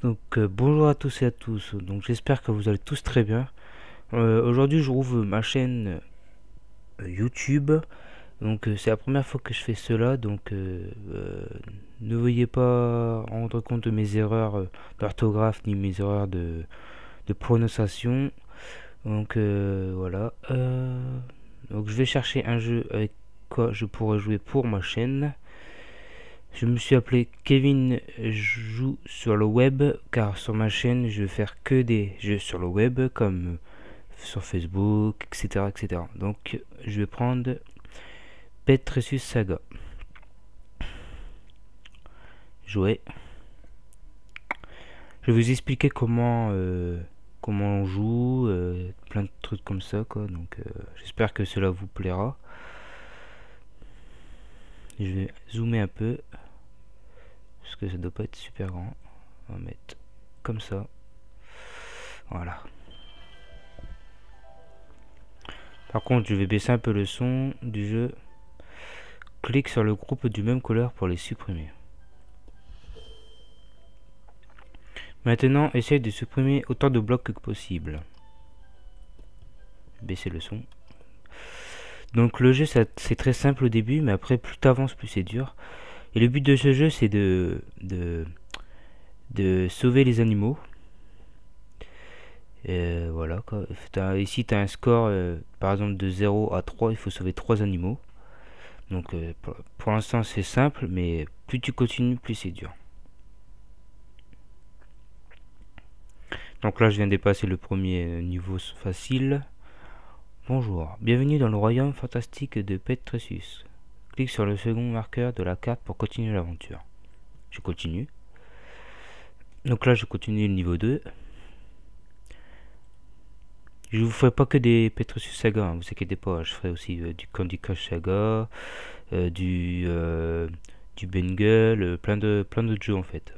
Donc bonjour à tous et à tous, donc j'espère que vous allez tous très bien. Aujourd'hui je rouvre ma chaîne YouTube, donc c'est la première fois que je fais cela, donc ne veuillez pas rendre compte de mes erreurs d'orthographe ni mes erreurs de prononciation. Donc voilà, donc je vais chercher un jeu avec quoi je pourrais jouer pour ma chaîne. Je me suis appelé Kevin joue sur le web car sur ma chaîne je vais faire que des jeux sur le web comme sur Facebook, etc. etc. Donc je vais prendre Petrus Saga. Jouer. Je vais vous expliquer comment on joue, plein de trucs comme ça quoi. Donc j'espère que cela vous plaira. Je vais zoomer un peu parce que ça doit pas être super grand. On va mettre comme ça. Voilà. Par contre, je vais baisser un peu le son du jeu. Clique sur le groupe du même couleur pour les supprimer. Maintenant, essaye de supprimer autant de blocs que possible. Baisser le son. Donc le jeu, c'est très simple au début, mais après, plus t'avances, plus c'est dur. Et le but de ce jeu, c'est de sauver les animaux. Voilà quoi. Ici, tu as un score, par exemple, de 0 à 3, il faut sauver 3 animaux. Donc pour l'instant c'est simple, mais plus tu continues, plus c'est dur. Donc là je viens de dépasser le premier niveau facile. Bonjour, bienvenue dans le royaume fantastique de Petrus. Clique sur le second marqueur de la carte pour continuer l'aventure. Je continue. Donc là je continue le niveau 2. Je vous ferai pas que des Petrus Saga, hein, vous inquiétez pas, je ferai aussi du Candy Crush Saga, du Bengal, plein d'autres jeux en fait.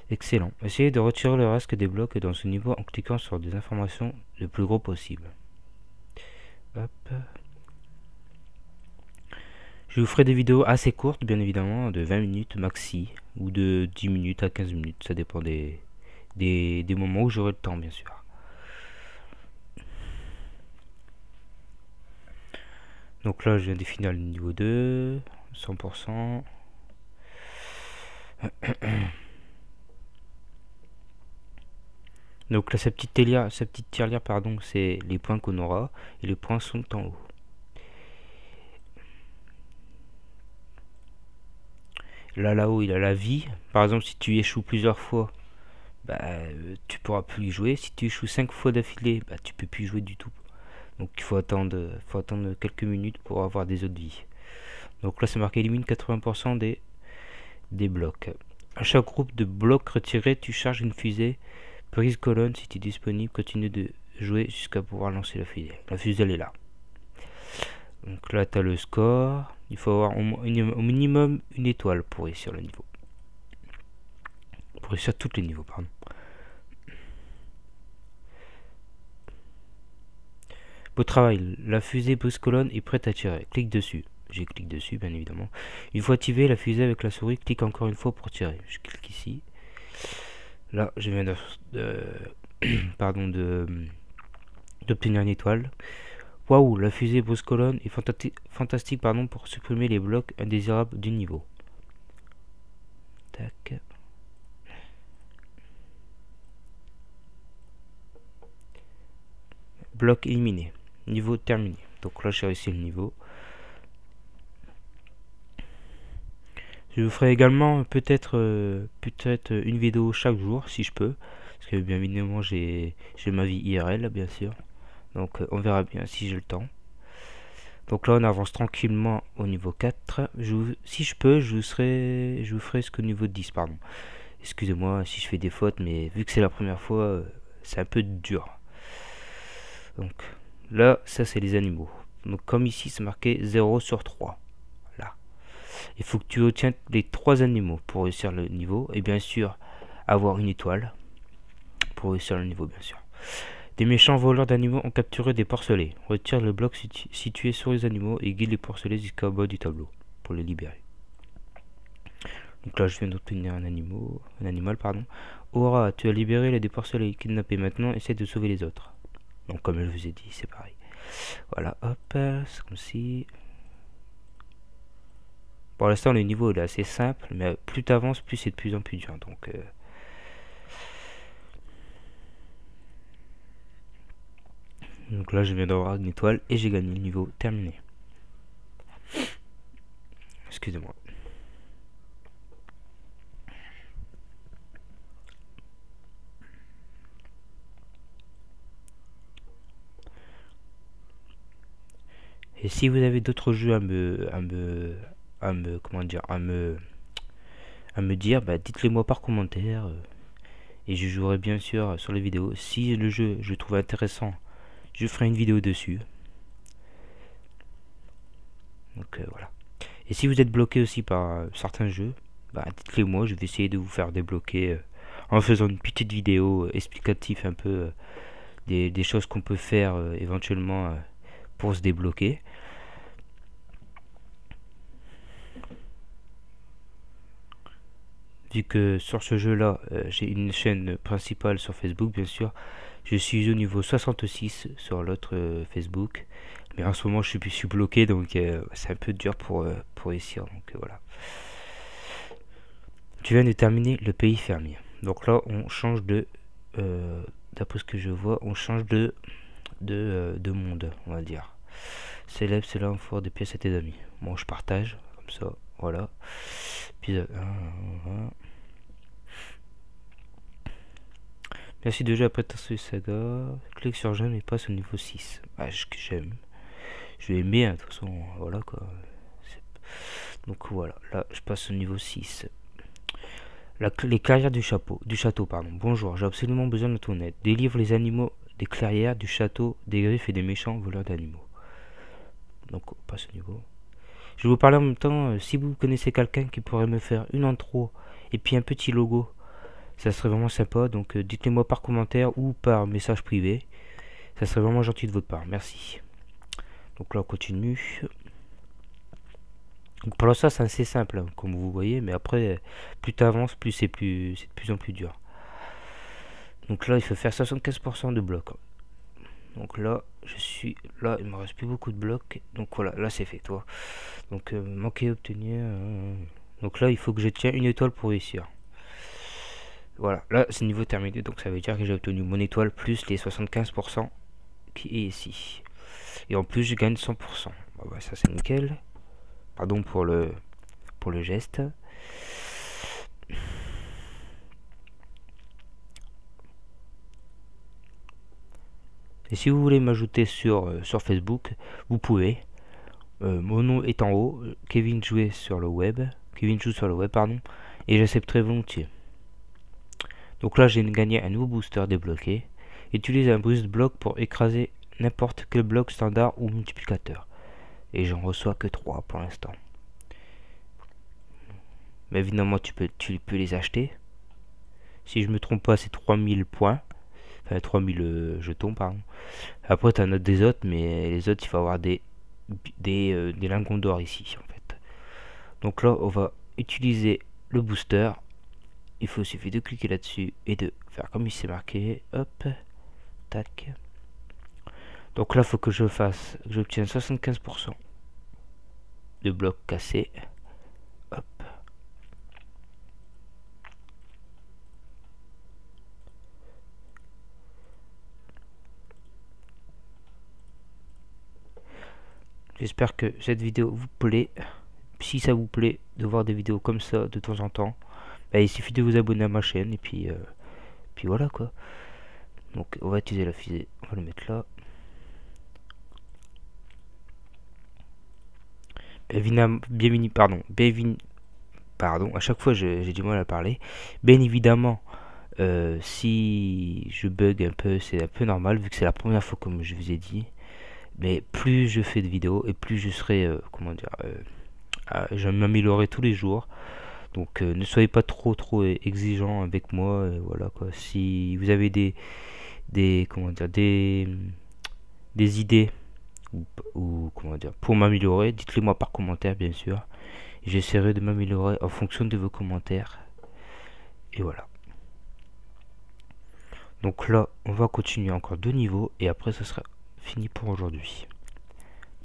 Excellent. Essayez de retirer le reste des blocs dans ce niveau en cliquant sur des informations le plus gros possible. Hop. Je vous ferai des vidéos assez courtes, bien évidemment, de 20 minutes maxi, ou de 10 minutes à 15 minutes, ça dépend des moments où j'aurai le temps, bien sûr. Donc là, je viens de finir le niveau 2, 100%. Donc là, cette petite tirelire, pardon, c'est les points qu'on aura, et les points sont en haut. Là-haut, il a la vie. Par exemple, si tu échoues plusieurs fois, bah, tu pourras plus y jouer. Si tu échoues 5 fois d'affilée, bah, tu peux plus y jouer du tout. Donc il faut attendre quelques minutes pour avoir des autres vies. Donc là, c'est marqué élimine 80% des blocs. À chaque groupe de blocs retirés, tu charges une fusée. Prise colonne si tu es disponible. Continue de jouer jusqu'à pouvoir lancer la fusée. La fusée, elle est là. Donc là, tu as le score. Il faut avoir au minimum une étoile pour réussir le niveau. Pour réussir tous les niveaux, pardon. Beau travail. La fusée prise colonne est prête à tirer. Clique dessus. Je clique dessus, bien évidemment. Une fois activé la fusée avec la souris, clique encore une fois pour tirer. Je clique ici. Là, je viens d'obtenir une étoile. Waouh, la fusée pose colonne est fantastique pour supprimer les blocs indésirables du niveau. Tac. Bloc éliminé. Niveau terminé. Donc là, j'ai réussi le niveau. Je vous ferai également peut-être une vidéo chaque jour si je peux. Parce que bien évidemment, j'ai ma vie IRL, bien sûr. Donc on verra bien si j'ai le temps. Donc là on avance tranquillement au niveau 4. Si je peux, je vous ferai jusqu'au niveau 10, pardon. Excusez-moi si je fais des fautes, mais vu que c'est la première fois, c'est un peu dur. Donc là, ça c'est les animaux. Donc comme ici c'est marqué 0 sur 3. Là. Il faut que tu obtiennes les 3 animaux pour réussir le niveau. Et bien sûr, avoir une étoile pour réussir le niveau, bien sûr. Des méchants voleurs d'animaux ont capturé des porcelets. Retire le bloc situé sur les animaux et guide les porcelets jusqu'au bas du tableau pour les libérer. Donc là je viens d'obtenir un animal pardon. Aura, tu as libéré les déportés kidnappés, maintenant essaie de sauver les autres. Donc comme je vous ai dit, c'est pareil. Voilà, hop, c'est comme si... Pour l'instant le niveau il est assez simple, mais plus tu avances, plus c'est de plus en plus dur. Donc là je viens d'avoir une étoile et j'ai gagné le niveau terminé. Excusez-moi. Et si vous avez d'autres jeux à me dire, bah, dites-les moi par commentaire. Et je jouerai bien sûr sur les vidéos. Si le jeu je trouve intéressant, je ferai une vidéo dessus. Donc voilà. Et si vous êtes bloqué aussi par certains jeux, bah, dites-les moi, je vais essayer de vous faire débloquer en faisant une petite vidéo explicative un peu des choses qu'on peut faire éventuellement pour se débloquer. Vu que sur ce jeu là j'ai une chaîne principale sur Facebook bien sûr, je suis au niveau 66 sur l'autre Facebook, mais en ce moment je suis bloqué, donc c'est un peu dur pour réussir, donc voilà. Tu viens de terminer le pays fermier, donc là on change de d'après ce que je vois, on change de monde, on va dire. Célèbre cela en fort des pièces à tes amis. Bon, je partage comme ça, voilà. Épisode 1. Merci de jouer après ta saga. Clique sur j'aime et passe au niveau 6. Ah, j'aime. Je vais aimer, de toute façon, voilà quoi. Donc voilà, là je passe au niveau 6. Les clairières du château, pardon. Bonjour, j'ai absolument besoin de ton aide. Délivre les animaux des clairières du château, des griffes et des méchants voleurs d'animaux. Donc on passe au niveau. Je vais vous parler en même temps, si vous connaissez quelqu'un qui pourrait me faire une intro et puis un petit logo, ça serait vraiment sympa. Donc dites-le moi par commentaire ou par message privé. Ça serait vraiment gentil de votre part, merci. Donc là on continue. Donc pour l'instant c'est assez simple hein, comme vous voyez, mais après plus tu avances, plus c'est de plus en plus dur. Donc là il faut faire 75% de blocs. Donc là je suis là, il me reste plus beaucoup de blocs. Donc voilà, là c'est fait toi. Donc manquer obtenir. Donc là il faut que je tienne une étoile pour réussir. Voilà, là c'est niveau terminé, donc ça veut dire que j'ai obtenu mon étoile plus les 75% qui est ici. Et en plus je gagne 100%. Bon, bah, ça c'est nickel. Pardon pour le geste. Et si vous voulez m'ajouter sur Facebook, vous pouvez. Mon nom est en haut, Kevin joue sur le web, pardon, et j'accepterai volontiers. Donc là j'ai gagné un nouveau booster débloqué. Utilise un boost bloc pour écraser n'importe quel bloc standard ou multiplicateur. Et j'en reçois que 3 pour l'instant. Mais évidemment tu peux les acheter. Si je me trompe pas c'est 3000 points. Enfin 3000 jetons pardon. Après t'en as des autres, mais les autres il faut avoir des lingots d'or ici en fait. Donc là on va utiliser le booster. Il suffit de cliquer là-dessus et de faire comme il s'est marqué. Hop, tac. Donc là il faut que j'obtienne 75% de blocs cassés. Hop. J'espère que cette vidéo vous plaît. Si ça vous plaît de voir des vidéos comme ça de temps en temps, bah, il suffit de vous abonner à ma chaîne et puis voilà quoi. Donc on va utiliser la fusée, on va le mettre là. Pardon, à chaque fois j'ai du mal à parler. Bien évidemment, si je bug un peu, c'est un peu normal vu que c'est la première fois comme je vous ai dit. Mais plus je fais de vidéos et plus je serai, je vais m'améliorer tous les jours. Donc ne soyez pas trop exigeant avec moi, voilà quoi. Si vous avez des idées ou pour m'améliorer, dites-les moi par commentaire bien sûr. J'essaierai de m'améliorer en fonction de vos commentaires. Et voilà. Donc là, on va continuer encore 2 niveaux et après ça sera fini pour aujourd'hui.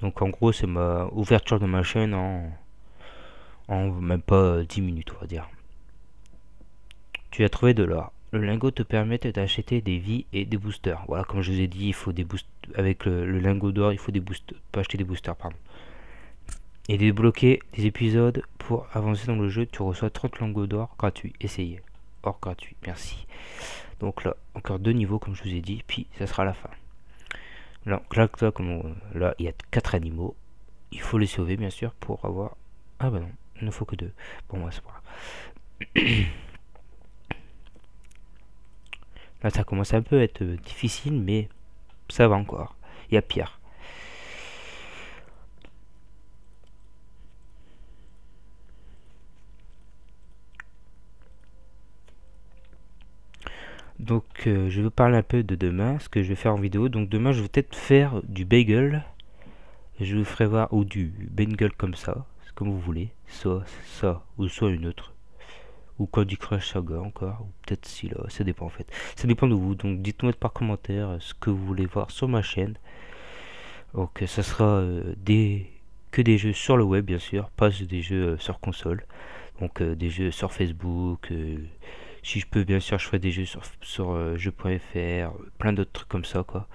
Donc en gros, c'est ma ouverture de ma chaîne en même pas 10 minutes, on va dire. Tu as trouvé de l'or. Le lingot te permet d'acheter des vies et des boosters. Voilà, comme je vous ai dit, il faut des boosters. Avec le lingot d'or, il faut des boosters. Pas acheter des boosters, pardon. Et débloquer des épisodes pour avancer dans le jeu, tu reçois 30 lingots d'or gratuits. Essayez. Or gratuit, merci. Donc là, encore 2 niveaux, comme je vous ai dit, puis ça sera la fin. Là, là, il y a 4 animaux. Il faut les sauver, bien sûr, pour avoir... Ah bah non, il ne faut que 2. Bon, moi, c'est pas grave. Là, ça commence un peu à être difficile, mais ça va encore. Il y a pire. Donc, je vais parler un peu de demain, ce que je vais faire en vidéo. Donc, demain, je vais peut-être faire du bagel. Je vous ferai voir, ou du Bengal comme ça, comme vous voulez. Soit ça, ou soit une autre. Ou Candy Crush Saga encore, ou peut-être si là, ça dépend en fait. Ça dépend de vous, donc dites-moi par commentaire ce que vous voulez voir sur ma chaîne. Donc ça sera que des jeux sur le web bien sûr, pas des jeux sur console. Donc des jeux sur Facebook, si je peux bien sûr je ferai des jeux sur jeux.fr, plein d'autres trucs comme ça quoi.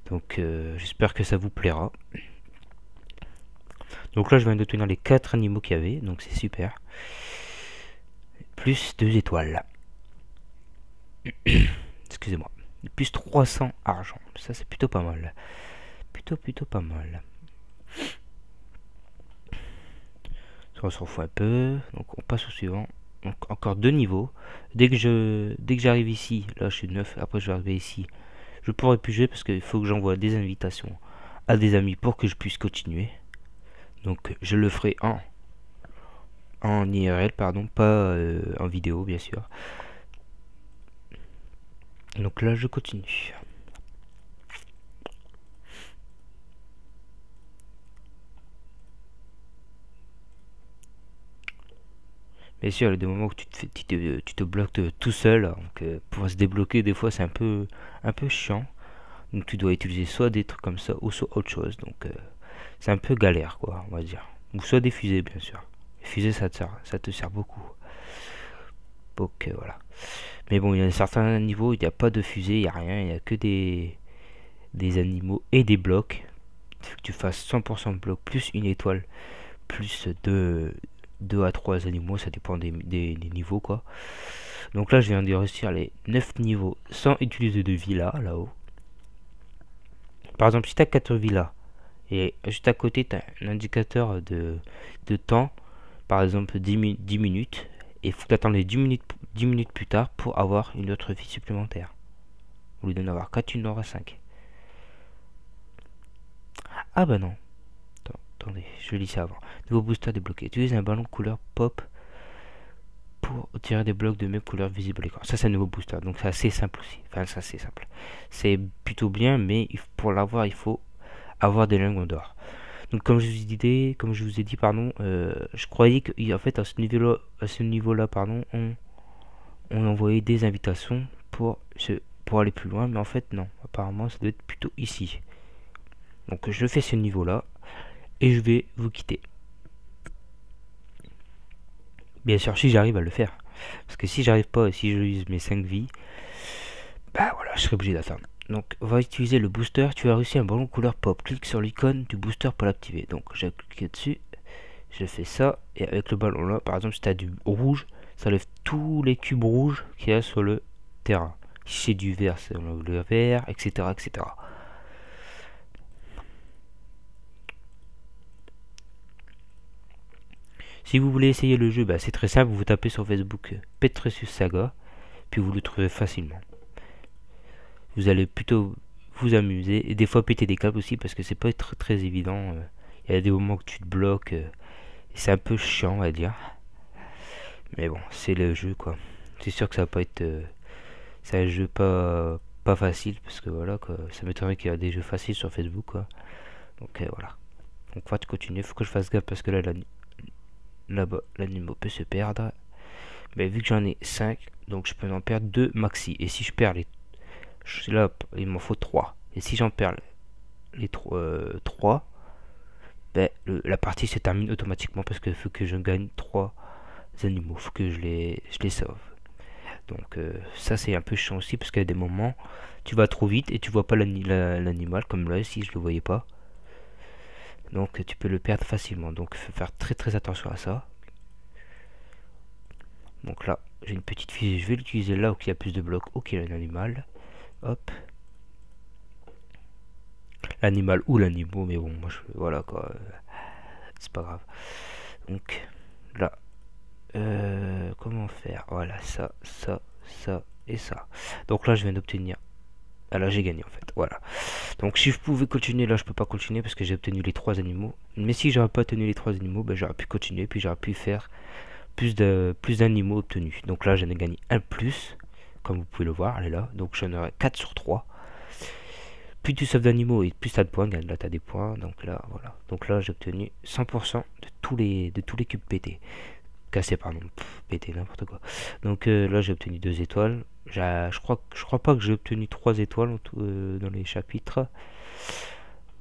Donc j'espère que ça vous plaira. Donc là je viens d'obtenir les 4 animaux qu'il y avait, donc c'est super. Plus 2 étoiles. Excusez-moi. Plus 300 argent. Ça c'est plutôt pas mal. Plutôt pas mal. Ça on s'en fout un peu. Donc on passe au suivant. Donc encore 2 niveaux. Dès que j'arrive ici, là je suis 9, après je vais arriver ici. Je pourrai plus jouer parce qu'il faut que j'envoie des invitations à des amis pour que je puisse continuer. Donc je le ferai en IRL, pardon, pas en vidéo bien sûr. Donc là je continue. Bien sûr, il y a des moments où tu te bloques tout seul, donc pour se débloquer des fois c'est un peu chiant. Donc tu dois utiliser soit des trucs comme ça ou soit autre chose. Donc c'est un peu galère quoi, on va dire. Ou soit des fusées bien sûr. Les fusées ça te sert beaucoup. Donc voilà. Mais bon, il y a certains niveaux, il n'y a pas de fusée, il n'y a rien, il n'y a que des animaux et des blocs. Il faut que tu fasses 100% de blocs plus une étoile plus 2 à 3 animaux, ça dépend des niveaux quoi. Donc là je viens de réussir les 9 niveaux sans utiliser de villa là-haut. Par exemple si tu as 4 villas et juste à côté tu as un indicateur de temps, par exemple 10 minutes, et il faut t'attendre les 10 minutes plus tard pour avoir une autre vie supplémentaire. Au lieu d'en avoir 4, tu en auras 5. Ah bah non. Attendez, je lis ça avant. Nouveau booster débloqué. Utilise un ballon couleur pop pour tirer des blocs de même couleur visibles à l'écran. Ça c'est un nouveau booster, donc c'est assez simple aussi. Enfin c'est assez simple. C'est plutôt bien, mais pour l'avoir il faut avoir des lingots d'or. Donc comme je vous ai dit, pardon, je croyais que en fait à ce niveau-là, pardon, on envoyait des invitations pour aller plus loin, mais en fait non. Apparemment ça doit être plutôt ici. Donc je fais ce niveau-là et je vais vous quitter. Bien sûr, si j'arrive à le faire. Parce que si j'arrive pas, si je use mes 5 vies, bah voilà, je serai obligé d'attendre. Donc, on va utiliser le booster. Tu as réussi un ballon couleur pop. Clique sur l'icône du booster pour l'activer. Donc, j'ai cliqué dessus. Je fais ça. Et avec le ballon là, par exemple, si tu as du rouge, ça lève tous les cubes rouges qu'il y a sur le terrain. Si c'est du vert, c'est le vert, etc., etc. Si vous voulez essayer le jeu, bah, c'est très simple. Vous tapez sur Facebook Petresius Saga. Puis vous le trouvez facilement. Vous allez plutôt vous amuser et des fois péter des câbles aussi parce que c'est pas très évident. Il y a des moments que tu te bloques et c'est un peu chiant on va dire. Mais bon, c'est le jeu quoi. C'est sûr que ça va pas être c'est un jeu pas facile parce que voilà quoi. Ça m'étonnerait qu'il y a des jeux faciles sur Facebook quoi. Donc voilà. Donc on va continuer, faut que je fasse gaffe parce que là là-bas, l'animal peut se perdre. Mais vu que j'en ai 5, donc je peux en perdre 2 maxi. Et si je perds les... Là, il m'en faut 3. Et si j'en perds les 3, ben, la partie se termine automatiquement parce qu'il faut que je gagne 3 animaux. Il faut que je les sauve. Donc ça c'est un peu chiant aussi parce qu'il y a des moments tu vas trop vite et tu vois pas l'animal, comme là ici je le voyais pas. Donc tu peux le perdre facilement. Donc il faut faire très attention à ça. Donc là j'ai une petite fusée, je vais l'utiliser là où il y a plus de blocs, où il y a un animal. Hop. L'animal ou l'animal, mais bon, moi voilà quoi. C'est pas grave. Donc là, comment faire? Voilà, ça et ça. Donc là je viens d'obtenir. Ah là j'ai gagné en fait, voilà. Donc si je pouvais continuer, là je peux pas continuer parce que j'ai obtenu les 3 animaux. Mais si j'aurais pas obtenu les 3 animaux, ben, j'aurais pu continuer, puis j'aurais pu faire plus d'animaux obtenus. Donc là j'en ai gagné un plus, comme vous pouvez le voir, elle est là. Donc j'en aurai 4 sur 3. Plus tu sauves d'animaux et plus t'as de points, là t'as des points, donc là voilà. Donc là j'ai obtenu 100% de tous les cubes pétés. Cassés pardon, pété n'importe quoi. Donc là j'ai obtenu 2 étoiles. Je crois pas que j'ai obtenu 3 étoiles dans les chapitres.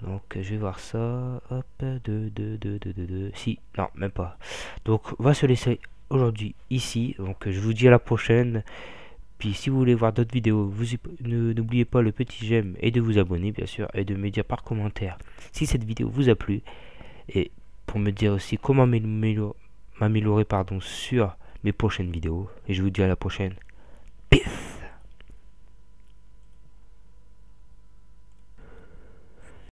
Donc je vais voir ça. Hop, 2. Si, non, même pas. Donc on va se laisser aujourd'hui ici. Donc je vous dis à la prochaine. Puis si vous voulez voir d'autres vidéos, n'oubliez pas le petit j'aime et de vous abonner bien sûr. Et de me dire par commentaire si cette vidéo vous a plu. Et pour me dire aussi comment m'améliorer sur mes prochaines vidéos. Et je vous dis à la prochaine. Peace.